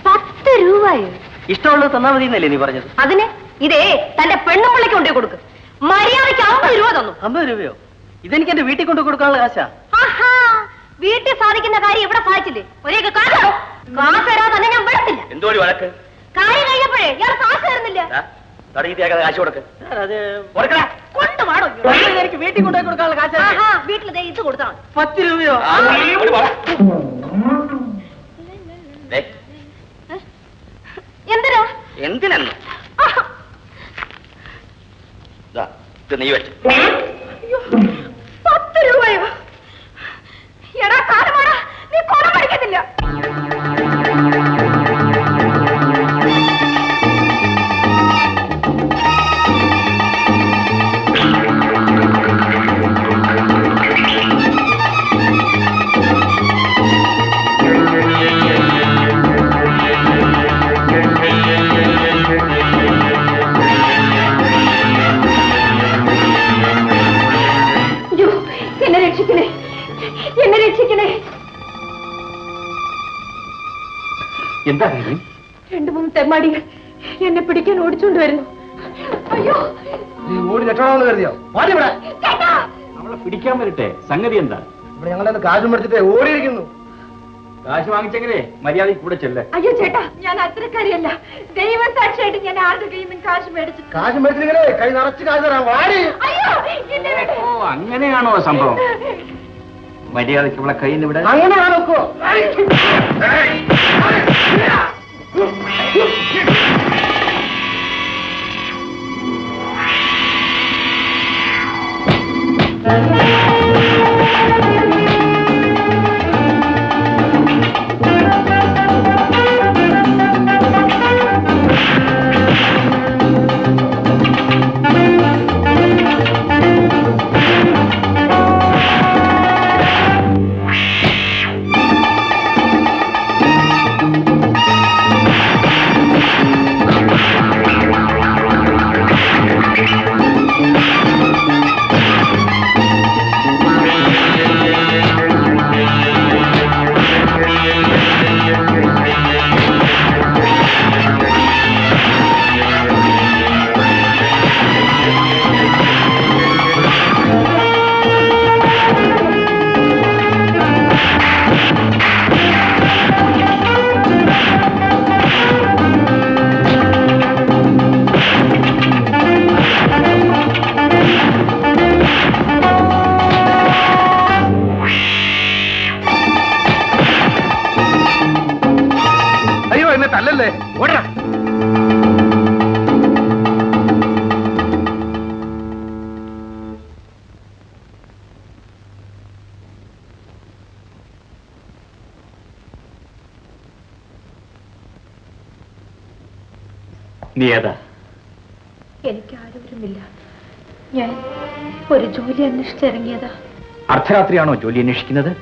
10 രൂപയോ? ഇഷ്ടമുള്ളത് തന്നാ മതി എന്നല്ലേ നീ പറഞ്ഞത്? അതിന് ഇതേ തന്റെ പെണ്ണുമ്പിള്ളിക്ക് കൊണ്ടേ കൊടുക്കും. മര്യാദയ്ക്ക് 50 രൂപ തന്നു. 50 രൂപയോ? ഇതെനിക്ക് എന്റെ വീട്ടിൽ കൊണ്ട് കൊടുക്കാനുള്ള കാശാ. വീട്ടിൽ സാധിക്കുന്ന കാര്യം ഇവിടെ സാധിച്ചില്ലേ? ഒരേ കാശോ? കാശ് തരാൻ തന്നെ ഞാൻ വിടത്തില്ല. എന്തോടി വഴക്ക്? കാര്യം കഴിഞ്ഞപ്പോഴേ ഇയാൾ കാശ് തരുന്നില്ല. കാശ് കൊടുക്ക്. കൊണ്ടുപാടോ എനിക്ക് വീട്ടിൽ കൊണ്ടുപോയി കൊടുക്കാനുള്ള കാശാ. വീട്ടിൽ ഇത് കൊടുത്താൽ 10 രൂപയോ? എന്തിനാ? എന്തിനെന്ന് നീ വെച്ചു. 10 രൂപയോ? എടാ കാലമാടാ, നീ കൊല പഠിക്കത്തില്ല. എന്നെ രക്ഷിക്കണേ. എന്താ? 2-3 തെമ്മാടികൾ എന്നെ പിടിക്കാൻ ഓടിച്ചോണ്ട് വരുന്നു. അയ്യോ, നീ ഓടി രക്ഷപ്പെടാമെന്ന് കരുതിയോ? അവളെ പിടിക്കാൻ വരട്ടെ. സംഗതി എന്താ? ഇവിടെ ഞങ്ങളെ കാശും മേടിച്ചിട്ടേ ഓടിയിരിക്കുന്നു. കാശ് വാങ്ങിച്ചെങ്ങനെ മര്യാദയ്ക്ക് കൂടെ ചെല്ലേ. അയ്യോ ചേട്ടാ, ഞാൻ അത്രക്കാരിയല്ല. ദൈവം സാക്ഷിയായിട്ട് ഞാൻ ആരുടെ കയ്യിൽ നിന്നും കാശ് മേടിച്ചു. കാശ് മേടിച്ചിങ്ങനെ കൈ നിറച്ച് കാശ് തരാം. വാടി. ഓ, അങ്ങനെയാണോ സംഭവം? മര്യാദയ്ക്ക് ഇവിടെ കയ്യിൽ നിന്ന് ഇവിടെ അങ്ങനെ നോക്കോ? അല്ലല്ലേ ഓടാ. നീ ഏതാ? എനിക്ക് ആരോരുമില്ല. ഞാൻ ഒരു ജോലി അന്വേഷിച്ചിറങ്ങിയതാ. അർദ്ധരാത്രിയാണോ ജോലി അന്വേഷിക്കുന്നത്?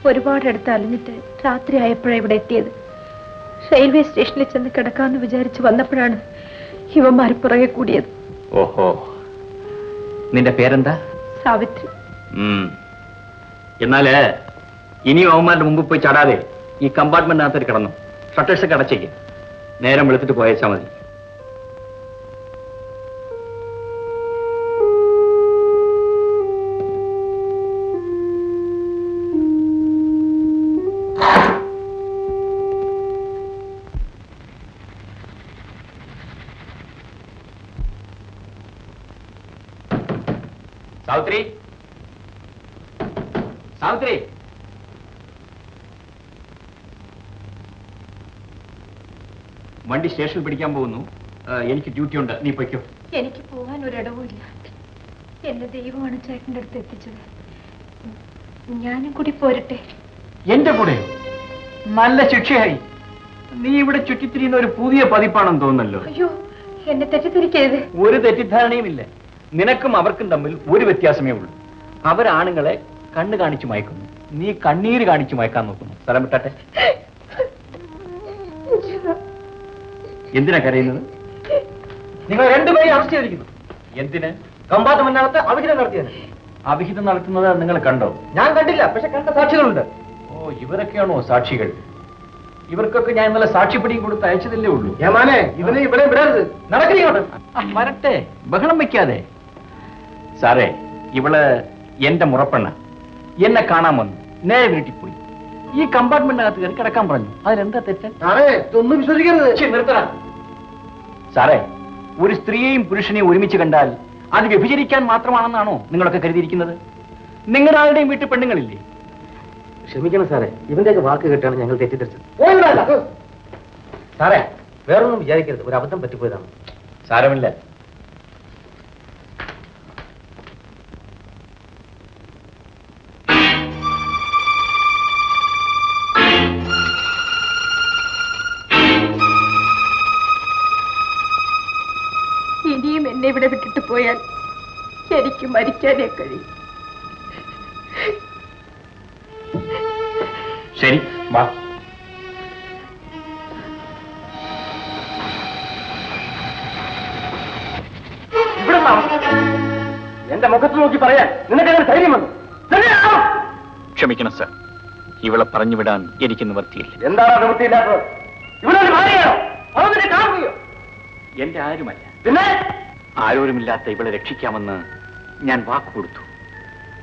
ഒരുപാടടുത്ത് അലഞ്ഞിട്ട് രാത്രി ആയപ്പോഴാണ് ഇവിടെ എത്തിയത്. റെയിൽവേ സ്റ്റേഷനിൽ ചെന്ന് കിടക്കാമെന്ന് വിചാരിച്ച് വന്നപ്പോഴാണ് ഇവന്മാർ പുറകെ കൂടിയത്. ഓഹോ, നിന്റെ പേരെന്താ? സാവിത്രി. എന്നാല് ഇനിയും അവന്മാരുടെ മുമ്പ് പോയി ചാടാതെ ഈ കമ്പാർട്ട്മെന്റിനകത്ത് കിടന്നു. ഷട്ടേഴ്സൊക്കെ അടച്ചേക്ക്. നേരം വെളുത്തിട്ട് പോയേച്ചാ മതി. സാവിത്രി, സാവിത്രി, വണ്ടി സ്റ്റേഷനിൽ പിടിക്കാൻ പോകുന്നു. എനിക്ക് ഡ്യൂട്ടി ഉണ്ട്, നീ പൊയ്ക്കോ. എനിക്ക് പോകാൻ ഒരിടവുമില്ല. എന്റെ ദൈവമാണ് ചേട്ടന്റെ അടുത്ത് എത്തിച്ചത്. ഞാനും കൂടി പോരട്ടെ? എന്റെ കൂടെ? നല്ല ശിക്ഷയായി. നീ ഇവിടെ ചുറ്റിത്തിരിയുന്ന ഒരു പുതിയ പതിപ്പാണെന്ന് തോന്നുന്നല്ലോ. അയ്യോ, എന്നെ തെറ്റിദ്ധരിക്കരുത്. ഒരു തെറ്റിദ്ധാരണയുമില്ല. നിനക്കും അവർക്കും തമ്മിൽ ഒരു വ്യത്യാസമേ ഉള്ളൂ. അവരാണുങ്ങളെ കണ്ണ് കാണിച്ചു മയക്കുന്നു, നീ കണ്ണീര് കാണിച്ചു മയക്കാൻ നോക്കുന്നു. സ്ഥലം വിട്ടാട്ടെ. എന്തിനാ കരയുന്നത്? നിങ്ങൾ രണ്ടുപേരെയും അറസ്റ്റ് ചെയ്തിരിക്കുന്നു. എന്തിന്? കമ്പാർട്ട്മെന്റിനകത്ത് അവിഹിതം നടത്തിയത്. അവിഹിതം നടത്തുന്നത് നിങ്ങൾ കണ്ടോ? ഞാൻ കണ്ടില്ല, പക്ഷെ കണ്ട സാക്ഷികളുണ്ട്. ഓ, ഇവരൊക്കെയാണോ സാക്ഷികൾ? ഇവർക്കൊക്കെ ഞാൻ ഇന്നലെ സാക്ഷിപ്പടിയും കൊടുത്ത് അയച്ചതല്ലേ ഉള്ളൂ. ഏമാനെ ഇവനെ ഇവിടെ വിടരുത്. നടക്കണോട്ട് വരട്ടെ, ബഹളം വെക്കാതെ. സാറേ, ഇവള് എന്റെ മുറപ്പെണ്ണ. എന്നെ കാണാൻ വന്നു, നേരെ വീട്ടിൽ പോയി. ഈ കമ്പാർട്ട്മെന്റിനകത്ത് കയറി കിടക്കാൻ പറഞ്ഞു. അതിലെന്താ തെറ്റ്? സാറേ ഇതൊന്നും വിശ്വസിക്കരുത്. നിർത്തണം സാറേ. ഒരു സ്ത്രീയെയും പുരുഷനെയും ഒരുമിച്ച് കണ്ടാൽ അത് വ്യഭിചരിക്കാൻ മാത്രമാണെന്നാണോ നിങ്ങളൊക്കെ കരുതിയിരിക്കുന്നത്? നിങ്ങളുടെ ആരുടെയും വീട്ടിൽ പെണ്ണുങ്ങളില്ലേ? ക്ഷമിക്കണം സാറേ, ഇവന്റെയൊക്കെ വാക്ക് കേട്ടാണ് ഞങ്ങൾ തെറ്റിദ്ധരിച്ചത്. സാറേ വേറൊന്നും വിചാരിക്കരുത്, ഒരു അബദ്ധം പറ്റിപ്പോയതാണ്. സാരമില്ല. ഇനിയും എന്നെ ഇവിടെ വിട്ടിട്ട് പോയാൽ എനിക്ക് മരിക്കാനേ കഴിയും. ശരി, വാ. ഇവിടെ എന്റെ മുഖത്ത് നോക്കി പറയാൻ നിനക്ക് ധൈര്യം വന്നു. ക്ഷമിക്കണം സർ, ഇവളെ പറഞ്ഞു വിടാൻ എനിക്ക് നിവൃത്തിയില്ല. എന്താണ് നിവൃത്തിയില്ലാത്തത്? ഇവിടെ ഭാര്യയാണോ? അവനെ കാണുകയോ? എന്റെ ആരുമല്ല. പിന്നെ ആരോരുമില്ലാത്ത ഇവളെ രക്ഷിക്കാമെന്ന് ഞാൻ വാക്ക് കൊടുത്തു.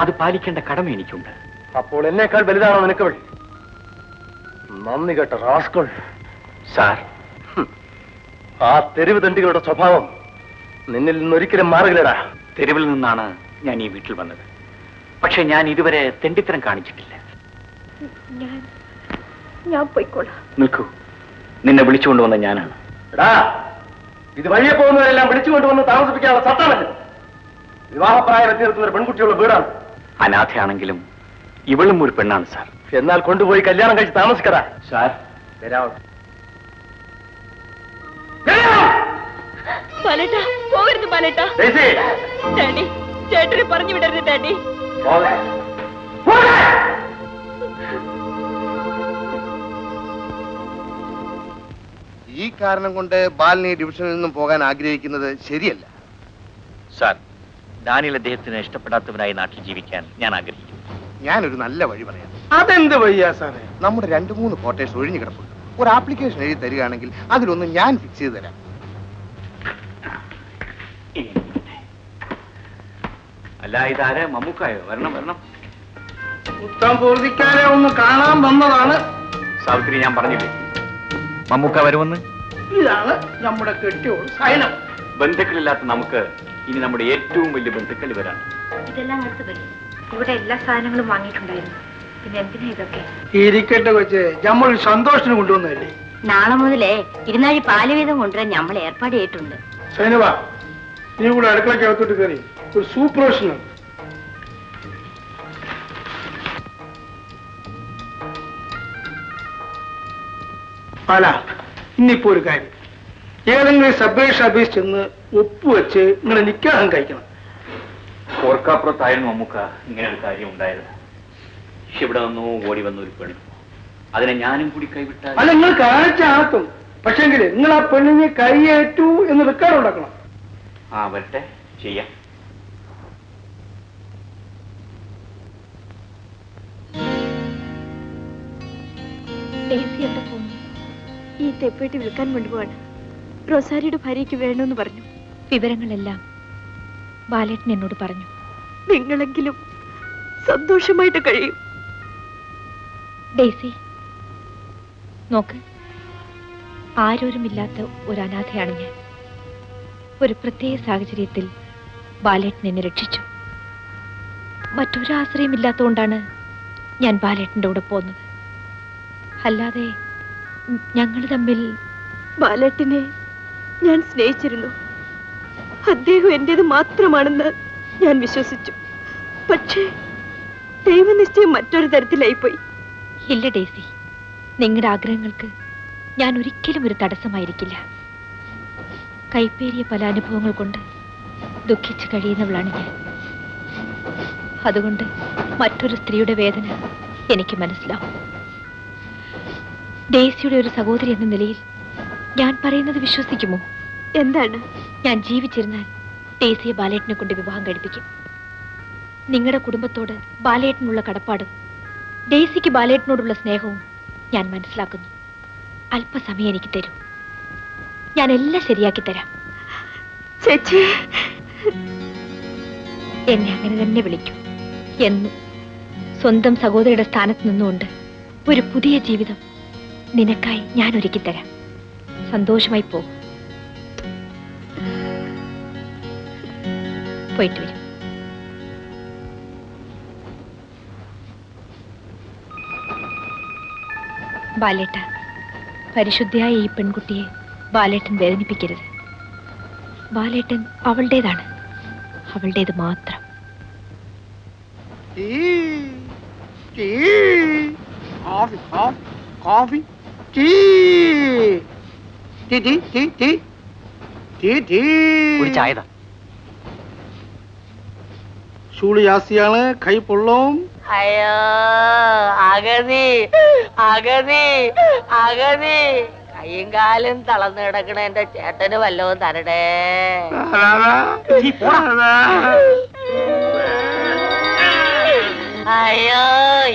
അത് പാലിക്കേണ്ട കടമ എനിക്കുണ്ട്. അപ്പോൾ എന്നേക്കാൾ വലുതാണോ നിനക്ക് വഴി? നന്ദി കേട്ട റാസ്കൾ. സാർ, ആ തെരുവ് തണ്ടികളുടെ സ്വഭാവം നിന്നിൽ നിന്നൊരിക്കലും മാറുകയില്ലടാ. തെരുവിൽ നിന്നാണ് ഞാൻ ഈ വീട്ടിൽ വന്നത്. പക്ഷെ ഞാൻ ഇതുവരെ തെണ്ടിത്തരം കാണിച്ചിട്ടില്ല. ഞാൻ പോയിക്കോളാം. നിൽക്കൂ, നിന്നെ വിളിച്ചുകൊണ്ടുവന്ന ഞാനാണ്. എടാ, ഇത് വഴിയെ പോകുന്നവരെല്ലാം വിളിച്ചുകൊണ്ടുവന്ന് താമസിപ്പിക്കാനുള്ള സത്താണല്ലോ. വിവാഹപ്രായം എത്തി നിർത്തുന്ന ഒരു പെൺകുട്ടിയുള്ള വീടാണ്. അനാഥയാണെങ്കിലും ഇവളും ഒരു പെണ്ണാണ് സാർ. എന്നാൽ കൊണ്ടുപോയി കല്യാണം കഴിച്ച് താമസിക്കടാ. സാർ, പോകരുത് ബാലേട്ടാ. ഡാഡി, ചേട്ടനെ പറഞ്ഞു വിടരുത് ഡാഡി. ഈ കാരണം കൊണ്ട് ബാലിനി ഡിവിഷനിൽ നിന്നും പോകാൻ ആഗ്രഹിക്കുന്നത് ശരിയല്ല. സാർ, ഡാനിയൽ അദ്ദേഹത്തിന് ഇഷ്ടപ്പെടാത്തവനായി നാട്ടിൽ ജീവിക്കാൻ ഞാൻ ആഗ്രഹിക്കുന്നു. ഞാനൊരു നല്ല വഴി പറയാം. അതെന്ത് വയ്യാ സാറേ? നമ്മുടെ 2-3 ക്വാർട്ടേഴ്സ് ഒഴിഞ്ഞു കിടപ്പുണ്ട്. ഒരു ആപ്ലിക്കേഷൻ എഴുതി തരികയാണെങ്കിൽ അതിലൊന്ന് ഞാൻ ഫിക്സ് ചെയ്ത് തരാം. അല്ല, ഇതാരെ? മമ്മൂക്കായോ? വരണം വരണം. ഉത്തം പൂർത്തിക്കാരെ ഒന്ന് കാണാൻ വന്നതാണ്. സാവിത്രി, ഞാൻ പറഞ്ഞില്ലേ മമ്മൂക്ക വരുമെന്ന്? ഇതാണ് നമ്മുടെ കെട്ടിയോൾ സൈനം. ബന്ധുക്കളില്ലാത്ത നമുക്ക് ഇനി നമ്മുടെ ഏറ്റവും വലിയ ബന്ധുക്കൾ ഇവരാണ്. ഇതെല്ലാം അടുത്ത് വരും. ഇവിടെ എല്ലാ സാധനങ്ങളും വാങ്ങിയിട്ടുണ്ടായിരുന്നു. പിന്നെ എന്തിനാ ഇതൊക്കെ? ഇരിക്കട്ടെ കൊച്ചേ, നമ്മൾ സന്തോഷത്തിന് കൊണ്ടുവന്നതല്ലേ. നാളെ മുതലേ 2 പാല് വീതം കൊണ്ടുവരാൻ നമ്മൾ ഏർപ്പാട് ചെയ്തിട്ടുണ്ട്. സൈനവ, നീ കൂടെ അടുക്കളക്കകത്തോട്ട് കയറി ഒരു സൂപ്പർവേഷൻ. അല്ല, ഇന്നിപ്പോ ഒരു കാര്യം, ഏതെങ്കിലും സബ് രജിസ്റ്റർ ഓഫീസ് ചെന്ന് ഒപ്പുവെച്ച് നിങ്ങളെ നിക്കാഹം കഴിക്കണം. ഓർക്കാപ്പുറത്തായിരുന്നു മമ്മൂക്ക ഇങ്ങനെ ഒരു കാര്യം ഉണ്ടായത്. ഇവിടെ വന്നു ഓടി വന്ന ഒരു പെണ്ണ്, അതിനെ ഞാനും കൂടി കൈവിട്ടാൽ. അല്ല, നിങ്ങൾ കാണിച്ച ആത്തും, പക്ഷെങ്കിൽ നിങ്ങൾ ആ പെണ്ണിനെ കൈയേറ്റു എന്ന് റെക്കോർഡ് ഉണ്ടാക്കണം. ആ, വരട്ടെ, ചെയ്യാം. ഡേസി എവിടെ പോകുന്നു? ഈ തെപ്പേട്ടി വിൽക്കാൻ കൊണ്ടുപോവാണ്. റൊസാരിയുടെ ഭാര്യയ്ക്ക് വേണമെന്ന് പറഞ്ഞു. വിവരങ്ങളെല്ലാം ബാലേട്ടൻ എന്നോട് പറഞ്ഞു. നിങ്ങളെങ്കിലും സന്തോഷമായിട്ട് കഴിയും. ഡേസി, നോക്ക്, ആരോരുമില്ലാത്ത ഒരു അനാഥയാണ് ഞാൻ. ഒരു പ്രത്യേക സാഹചര്യത്തിൽ ബാലേട്ടൻ എന്നെ രക്ഷിച്ചു. മറ്റൊരാശ്രയമില്ലാത്തതുകൊണ്ടാണ് ഞാൻ ബാലേട്ടൻ്റെ കൂടെ പോകുന്നത്. അല്ലാതെ ഞങ്ങൾ തമ്മിൽ. ബാലേട്ടനെ ഞാൻ സ്നേഹിച്ചിരുന്നു. അദ്ദേഹം എന്റേത് മാത്രമാണെന്ന് ഞാൻ വിശ്വസിച്ചു. പക്ഷേ ദൈവനിശ്ചയം മറ്റൊരു തരത്തിലായിപ്പോയി. ഇല്ല ഡേസി, നിങ്ങളുടെ ആഗ്രഹങ്ങൾക്ക് ഞാൻ ഒരിക്കലും ഒരു തടസ്സമായിരിക്കില്ല. കൈപ്പേറിയ പല അനുഭവങ്ങൾ കൊണ്ട് ദുഃഖിച്ച് കഴിയുന്നവളാണ് ഞാൻ. അതുകൊണ്ട് മറ്റൊരു സ്ത്രീയുടെ വേദന എനിക്ക് മനസ്സിലാവും. ഡേസിയുടെ ഒരു സഹോദരി എന്ന നിലയിൽ ഞാൻ പറയുന്നത് വിശ്വസിക്കുമോ? എന്താണ്? ഞാൻ ജീവിച്ചിരുന്നാൽ ഡേസിയെ ബാലേട്ടനെ കൊണ്ട് വിവാഹം കഴിപ്പിക്കും. നിങ്ങളുടെ കുടുംബത്തോട് ബാലേട്ടനുള്ള കടപ്പാടും ഡേസിക്ക് ബാലേട്ടനോടുള്ള സ്നേഹവും ഞാൻ മനസ്സിലാക്കുന്നു. അല്പസമയം എനിക്ക് തരൂ. ഞാൻ എല്ലാം ശരിയാക്കി തരാം. ചേച്ചി, എന്നെ അങ്ങനെ തന്നെ വിളിക്കൂ. എന്നും സ്വന്തം സഹോദരിയുടെ സ്ഥാനത്ത് നിന്നുകൊണ്ട് ഒരു പുതിയ ജീവിതം നിനക്കായി ഞാൻ ഒരുക്കിത്തരാം. സന്തോഷമായി പോ. പോയിട്ട് വരും. ബാലേട്ട, പരിശുദ്ധിയായ ഈ പെൺകുട്ടിയെ ബാലേട്ടൻ വേദനിപ്പിക്കരുത്. ബാലേട്ടൻ അവളുടേതാണ്, അവളുടേത് മാത്രം. ചായതാ. ചൂട് ജാസ്തിയാണ്, കൈ പൊള്ളും. അയ്യോ അഗതി അഗതി അഗതി, കൈയും കാലും തളർന്നു കിടക്കണ എന്റെ ചേട്ടന് വല്ലതും തരടേ. അയ്യോ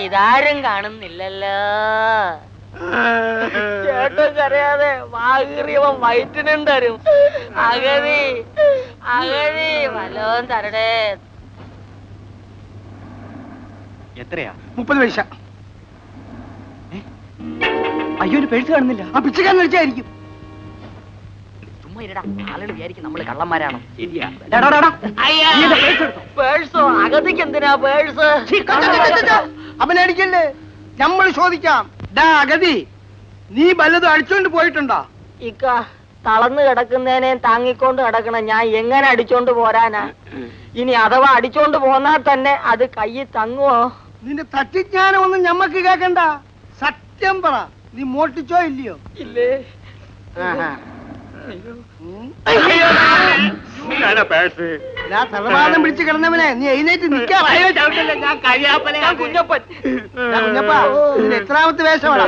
ഇതാരും കാണുന്നില്ലല്ലോ. ചേട്ടൻ കരയാതെ വാകീറിയവൻ വയറ്റിനും തരും. അഗതി അഗതി, വല്ലതും തരടേ. എത്രയാ? 30 പൈസ. അയ്യോ, ഒരു പേഴ്സ് കാണുന്നില്ല. ആ പിച്ചക്കാരൻ വിളിച്ചായിരിക്കും. ചുമ്മാ ഇരടാ, ആളുകൾ വിചാരിക്കും നമ്മള് കള്ളന്മാരാണോ. പേഴ്സോ? അഗതിക്ക് എന്തിനാ പേഴ്സ്? അവനടിക്കല്ലേ, നമ്മൾ ചോദിക്കാം. ഡാ അഗതി, നീ വല്ലതും അടിച്ചോണ്ട് പോയിട്ടുണ്ടോ? ഇക്ക, തളർന്നു കിടക്കുന്നതിനെ താങ്ങിക്കൊണ്ട് കിടക്കണം ഞാൻ എങ്ങനെ അടിച്ചോണ്ട് പോരാനാ? ഇനി അഥവാ അടിച്ചോണ്ട് പോന്നാ തന്നെ അത് കയ്യിൽ തങ്ങുവോ? നിന്റെ തട്ടിജ്ഞാനം ഒന്നും ഞമ്മക്ക് കേക്കണ്ട. സത്യം പറ, നീ മോട്ടിച്ചോ ഇല്ലയോ? ഇല്ലേ. സർവാദം പിടിച്ച് കിടന്നവനെ നീ എഴുന്നേറ്റ് നിൽക്കാൻ കുഞ്ഞപ്പൻ. കുഞ്ഞപ്പ, എത്രാമത്തെ വേഷമാണ്?